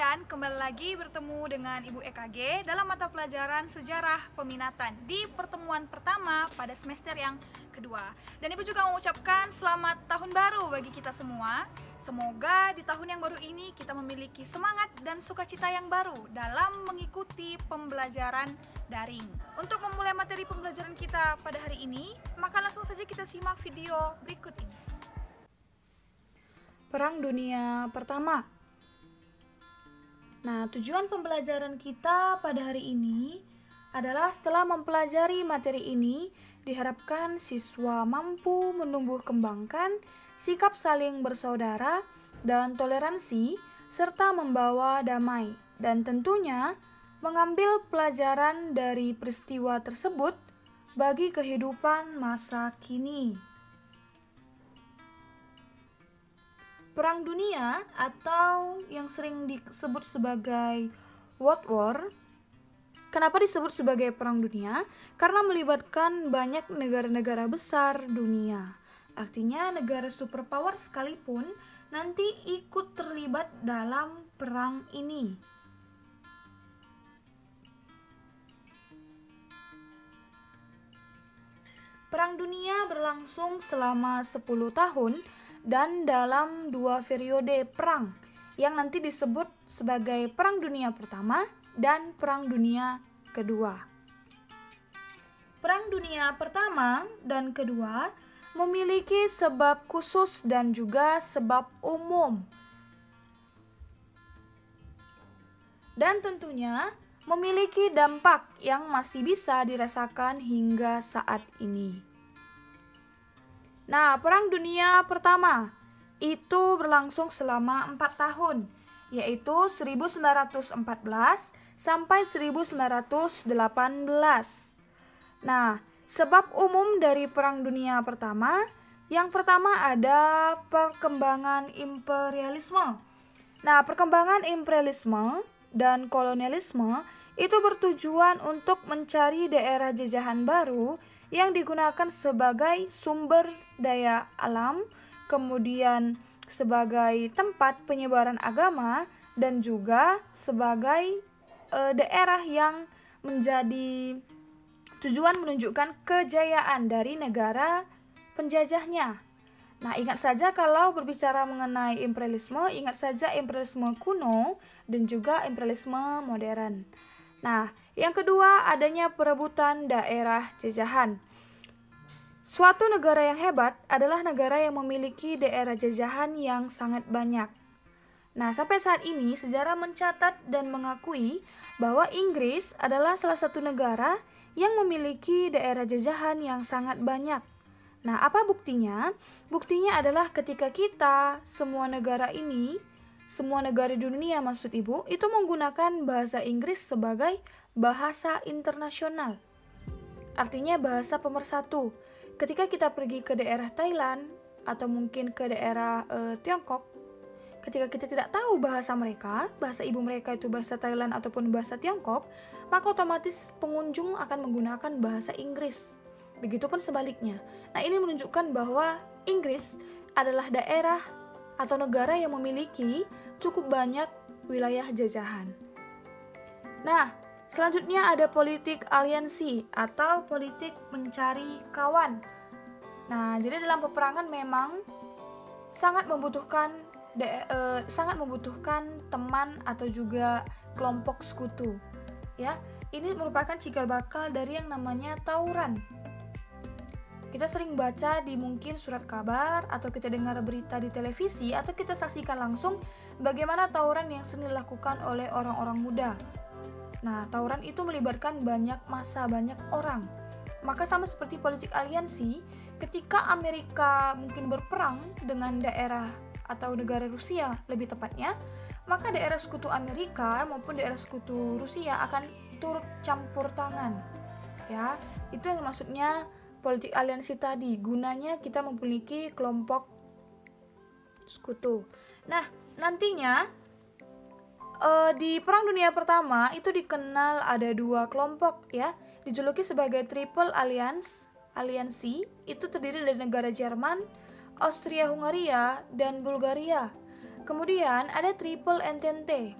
sekalian, kembali lagi bertemu dengan Ibu EKG dalam mata pelajaran Sejarah Peminatan di pertemuan pertama pada semester yang kedua. Dan Ibu juga mengucapkan selamat tahun baru bagi kita semua. Semoga di tahun yang baru ini kita memiliki semangat dan sukacita yang baru dalam mengikuti pembelajaran daring. Untuk memulai materi pembelajaran kita pada hari ini, maka langsung saja kita simak video berikut ini. Perang Dunia Pertama. Nah, tujuan pembelajaran kita pada hari ini adalah setelah mempelajari materi ini, diharapkan siswa mampu menumbuh kembangkan sikap saling bersaudara dan toleransi, serta membawa damai, dan tentunya mengambil pelajaran dari peristiwa tersebut bagi kehidupan masa kini. Perang Dunia atau yang sering disebut sebagai World War. Kenapa disebut sebagai Perang Dunia? Karena melibatkan banyak negara-negara besar dunia. Artinya negara superpower sekalipun nanti ikut terlibat dalam perang ini. Perang Dunia berlangsung selama 10 tahun dan dalam 2 periode perang yang nanti disebut sebagai Perang Dunia Pertama dan Perang Dunia Kedua. Perang Dunia Pertama dan Kedua memiliki sebab khusus dan juga sebab umum. Dan tentunya memiliki dampak yang masih bisa dirasakan hingga saat ini. Nah, Perang Dunia Pertama itu berlangsung selama 4 tahun, yaitu 1914 sampai 1918. Nah, sebab umum dari Perang Dunia Pertama, yang pertama ada perkembangan imperialisme. Nah, perkembangan imperialisme dan kolonialisme itu bertujuan untuk mencari daerah jajahan baru yang digunakan sebagai sumber daya alam, kemudian sebagai tempat penyebaran agama, dan juga sebagai daerah yang menjadi tujuan menunjukkan kejayaan dari negara penjajahnya. Nah, ingat saja kalau berbicara mengenai imperialisme, ingat saja imperialisme kuno dan juga imperialisme modern. Nah, yang kedua adanya perebutan daerah jajahan. Suatu negara yang hebat adalah negara yang memiliki daerah jajahan yang sangat banyak. Nah, sampai saat ini sejarah mencatat dan mengakui bahwa Inggris adalah salah satu negara yang memiliki daerah jajahan yang sangat banyak. Nah, apa buktinya? Buktinya adalah ketika kita, semua negara di dunia maksud Ibu, itu menggunakan bahasa Inggris sebagai bahasa internasional. Artinya bahasa pemersatu. Ketika kita pergi ke daerah Thailand atau mungkin ke daerah Tiongkok, ketika kita tidak tahu bahasa mereka, bahasa ibu mereka itu bahasa Thailand ataupun bahasa Tiongkok, maka otomatis pengunjung akan menggunakan bahasa Inggris. Begitupun sebaliknya. Nah, ini menunjukkan bahwa Inggris adalah daerah atau negara yang memiliki cukup banyak wilayah jajahan. Nah, selanjutnya ada politik aliansi atau politik mencari kawan. Nah, jadi dalam peperangan memang sangat membutuhkan teman atau juga kelompok sekutu. Ya, ini merupakan cikal bakal dari yang namanya tawuran. Kita sering baca di mungkin surat kabar atau kita dengar berita di televisi atau kita saksikan langsung bagaimana tawuran yang sering dilakukan oleh orang-orang muda. Nah, tawuran itu melibatkan banyak massa, banyak orang. Maka sama seperti politik aliansi, ketika Amerika mungkin berperang dengan daerah atau negara Rusia lebih tepatnya, maka daerah sekutu Amerika maupun daerah sekutu Rusia akan turut campur tangan. Ya, itu yang maksudnya politik aliansi tadi, gunanya kita memiliki kelompok sekutu. Nah, nantinya di Perang Dunia Pertama itu dikenal ada 2 kelompok ya, dijuluki sebagai Triple Aliansi, itu terdiri dari negara Jerman, Austria-Hungaria, dan Bulgaria. Kemudian ada Triple Entente.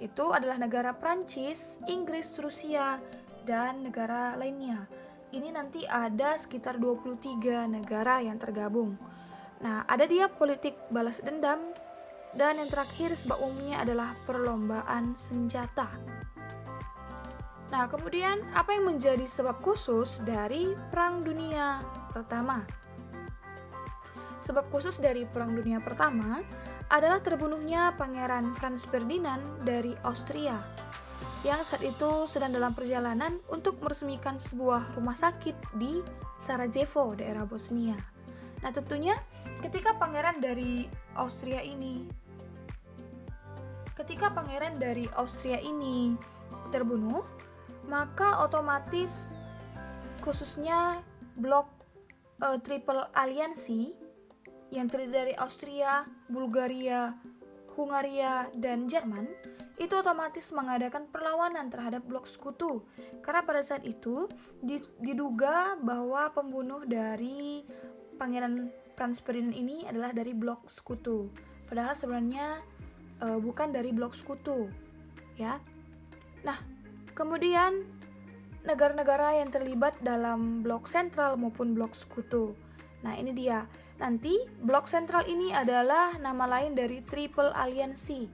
Itu adalah negara Prancis, Inggris, Rusia, dan negara lainnya. Ini nanti ada sekitar 23 negara yang tergabung. Nah, ada dia politik balas dendam, dan yang terakhir sebab umumnya adalah perlombaan senjata. Nah, kemudian apa yang menjadi sebab khusus dari Perang Dunia Pertama? Sebab khusus dari Perang Dunia Pertama adalah terbunuhnya Pangeran Franz Ferdinand dari Austria, yang saat itu sedang dalam perjalanan untuk meresmikan sebuah rumah sakit di Sarajevo, daerah Bosnia. Nah, tentunya ketika pangeran dari Austria ini terbunuh, maka otomatis khususnya blok Triple Aliansi yang terdiri dari Austria, Bulgaria, Hungaria, dan Jerman itu otomatis mengadakan perlawanan terhadap blok sekutu, karena pada saat itu diduga bahwa pembunuh dari Pangeran Franz Ferdinand ini adalah dari blok sekutu, padahal sebenarnya bukan dari blok sekutu, ya. Nah, kemudian negara-negara yang terlibat dalam blok sentral maupun blok sekutu. Nah, ini dia. Nanti blok sentral ini adalah nama lain dari Triple Aliansi.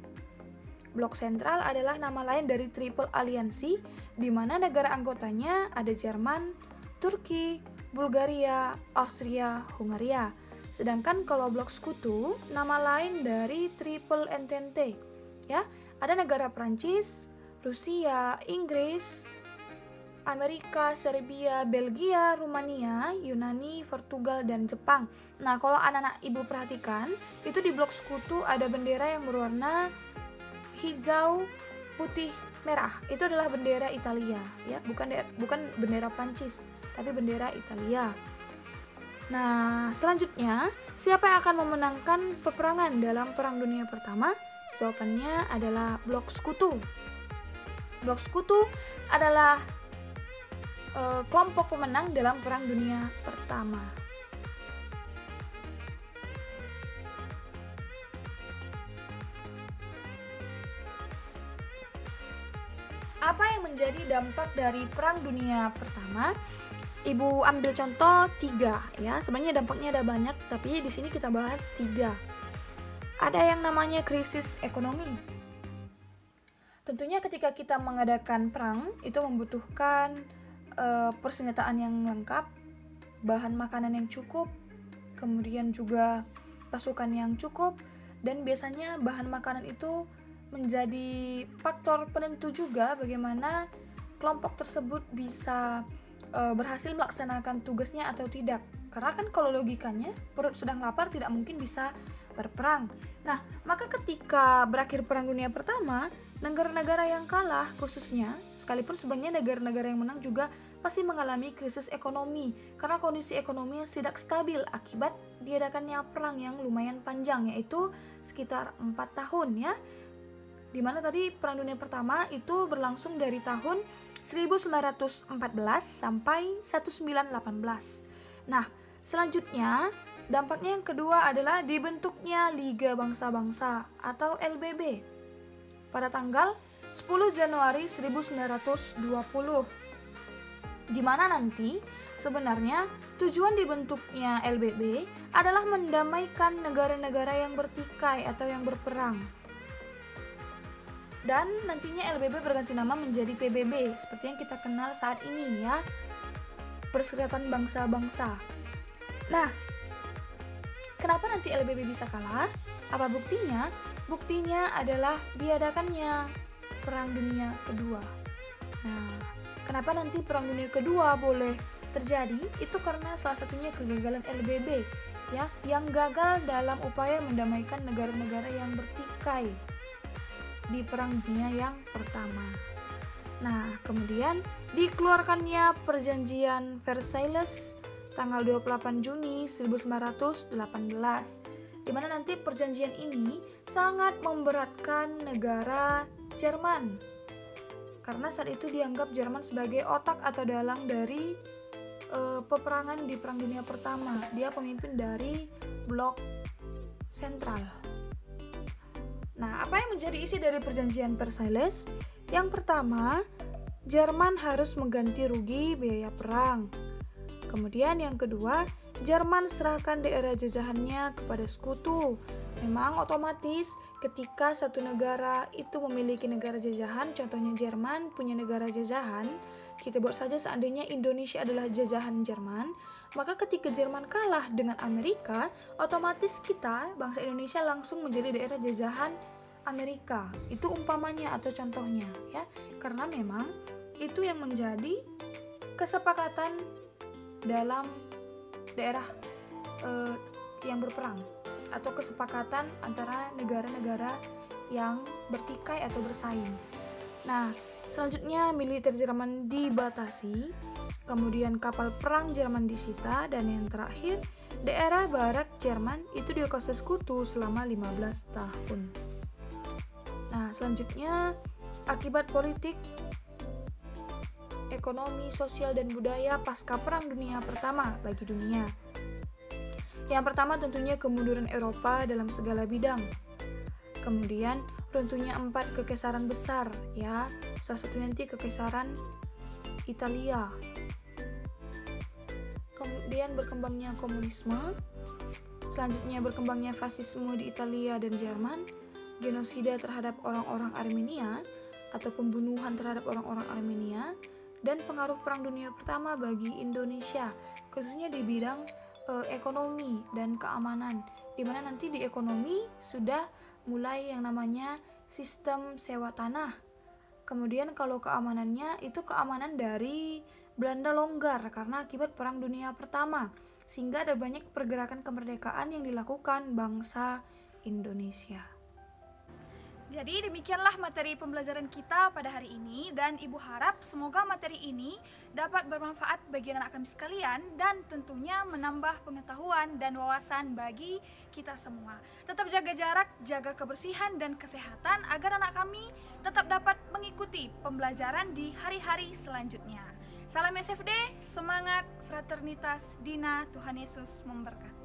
Blok sentral adalah nama lain dari Triple Aliansi, di mana negara anggotanya ada Jerman, Turki, Bulgaria, Austria, Hungaria. Sedangkan kalau blok sekutu, nama lain dari Triple Entente, ya, ada negara Prancis, Rusia, Inggris, Amerika, Serbia, Belgia, Rumania, Yunani, Portugal, dan Jepang. Nah, kalau anak-anak ibu perhatikan, itu di blok sekutu ada bendera yang berwarna hijau, putih, merah. Itu adalah bendera Italia, ya, bukan bendera Prancis, tapi bendera Italia. Nah, selanjutnya, siapa yang akan memenangkan peperangan dalam Perang Dunia Pertama? Jawabannya adalah blok sekutu. Blok sekutu adalah kelompok pemenang dalam Perang Dunia Pertama. Apa yang menjadi dampak dari Perang Dunia Pertama? Ibu ambil contoh 3, ya. Sebenarnya dampaknya ada banyak, tapi di sini kita bahas 3. Ada yang namanya krisis ekonomi. Tentunya ketika kita mengadakan perang itu membutuhkan persenjataan yang lengkap, bahan makanan yang cukup, kemudian juga pasukan yang cukup, dan biasanya bahan makanan itu menjadi faktor penentu juga bagaimana kelompok tersebut bisa berhasil melaksanakan tugasnya atau tidak. Karena kan kalau logikanya perut sedang lapar tidak mungkin bisa berperang. Nah, maka ketika berakhir Perang Dunia Pertama, negara-negara yang kalah khususnya, sekalipun sebenarnya negara-negara yang menang juga pasti mengalami krisis ekonomi karena kondisi ekonomi yang tidak stabil akibat diadakannya perang yang lumayan panjang, yaitu sekitar 4 tahun, ya. Dimana tadi Perang Dunia Pertama itu berlangsung dari tahun 1914 sampai 1918. Nah, selanjutnya dampaknya yang kedua adalah dibentuknya Liga Bangsa-Bangsa atau LBB pada tanggal 10 Januari 1920, di mana nanti sebenarnya tujuan dibentuknya LBB adalah mendamaikan negara-negara yang bertikai atau yang berperang. Dan nantinya LBB berganti nama menjadi PBB seperti yang kita kenal saat ini, ya, Perserikatan Bangsa-Bangsa. Nah, kenapa nanti LBB bisa kalah? Apa buktinya? Buktinya adalah diadakannya Perang Dunia Kedua. Nah, kenapa nanti Perang Dunia Kedua boleh terjadi? Itu karena salah satunya kegagalan LBB, ya, yang gagal dalam upaya mendamaikan negara-negara yang bertikai di Perang Dunia yang Pertama. Nah, kemudian dikeluarkannya Perjanjian Versailles tanggal 28 Juni 1918, di mana nanti perjanjian ini sangat memberatkan negara Jerman karena saat itu dianggap Jerman sebagai otak atau dalang dari peperangan di Perang Dunia Pertama. Dia pemimpin dari blok sentral. Nah, apa yang menjadi isi dari perjanjian Versailles? Yang pertama, Jerman harus mengganti rugi biaya perang. Kemudian yang kedua, Jerman serahkan daerah jajahannya kepada sekutu. Memang otomatis ketika satu negara itu memiliki negara jajahan, contohnya Jerman punya negara jajahan, kita buat saja seandainya Indonesia adalah jajahan Jerman, maka ketika Jerman kalah dengan Amerika, otomatis kita, bangsa Indonesia langsung menjadi daerah jajahan Amerika. Itu umpamanya atau contohnya ya. Karena memang itu yang menjadi kesepakatan dalam daerah yang berperang atau kesepakatan antara negara-negara yang bertikai atau bersaing. Nah, selanjutnya militer Jerman dibatasi, kemudian kapal perang Jerman disita, dan yang terakhir daerah barat Jerman itu dikuasai sekutu selama 15 tahun. Nah, selanjutnya akibat politik, ekonomi, sosial, dan budaya pasca Perang Dunia Pertama bagi dunia. Yang pertama tentunya kemunduran Eropa dalam segala bidang. Kemudian runtuhnya 4 kekaisaran besar ya, salah satunya nanti kekaisaran Italia. Kemudian berkembangnya komunisme, selanjutnya berkembangnya fasisme di Italia dan Jerman, genosida terhadap orang-orang Armenia atau pembunuhan terhadap orang-orang Armenia, dan pengaruh Perang Dunia Pertama bagi Indonesia, khususnya di bidang ekonomi dan keamanan, di mana nanti di ekonomi sudah mulai yang namanya sistem sewa tanah. Kemudian kalau keamanannya itu keamanan dari Belanda longgar karena akibat Perang Dunia Pertama, sehingga ada banyak pergerakan kemerdekaan yang dilakukan bangsa Indonesia. Jadi demikianlah materi pembelajaran kita pada hari ini, dan Ibu harap semoga materi ini dapat bermanfaat bagi anak kami sekalian dan tentunya menambah pengetahuan dan wawasan bagi kita semua. Tetap jaga jarak, jaga kebersihan dan kesehatan agar anak kami tetap dapat mengikuti pembelajaran di hari-hari selanjutnya. Salam SFD, semangat, fraternitas, Dina, Tuhan Yesus memberkati.